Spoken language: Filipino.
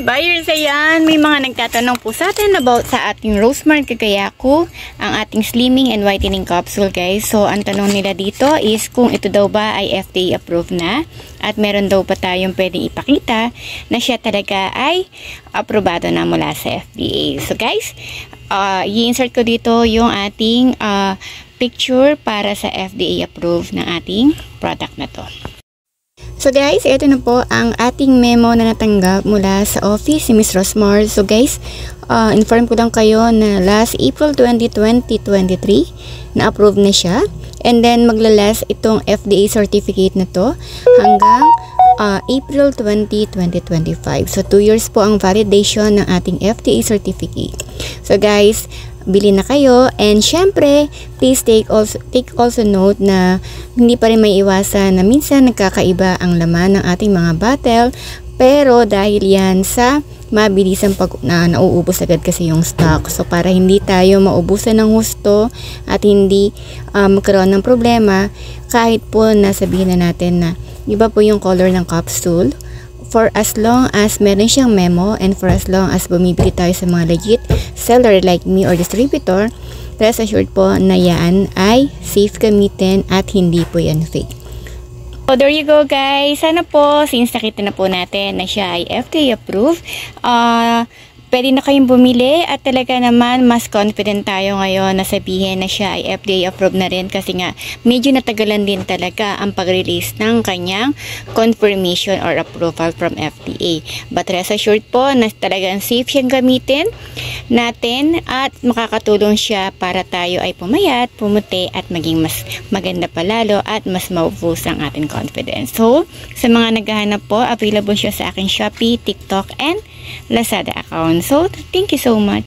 buyers, ayan, may mga nagtatanong po sa atin about sa ating Rosemart Kakayaku, ang ating slimming and whitening capsule, guys. So, ang tanong nila dito is kung ito daw ba ay FDA approved na at meron daw pa tayong pwedeng ipakita na siya talaga ay aprobado na mula sa FDA. So, guys, i-insert ko dito yung ating picture para sa FDA approved ng ating product na to. So guys, ito na po ang ating memo na natanggap mula sa office ni Ms. Rosemart. So guys, inform ko lang kayo na last April 20, 2023 na approve na siya. And then maglalas itong FDA certificate na to hanggang April 20, 2025. So 2 years po ang validation ng ating FDA certificate. So guys, bili na kayo, and syempre please take also note na hindi pa rin may iwasan na minsan nagkakaiba ang laman ng ating mga bottle, pero dahil yan sa mabilisan pag nauubos agad kasi yung stock. So para hindi tayo maubusan ng husto at hindi magkaroon ng problema, kahit po nasabihin na natin na iba po yung color ng capsule, for as long as meron siyang memo and for as long as bumibili tayo sa mga legit seller like me or distributor, rest assured po na yan ay safe gamitin at hindi po yan fake. So there you go guys, sana po since nakita na po natin na siya ay FDA approved, pwede na kayong bumili at talaga naman mas confident tayo ngayon na sabihin na siya ay FDA approved na rin, kasi nga medyo natagalan din talaga ang pag-release ng kanyang confirmation or approval from FDA. But rest assured po na talagang safe siyang gamitin natin at makakatulong siya para tayo ay pumayat, pumuti at maging mas maganda palalo at mas ma-boost ang ating confidence. So sa mga naghahanap po, available siya sa aking Shopee, TikTok and Lazada account. So, thank you so much.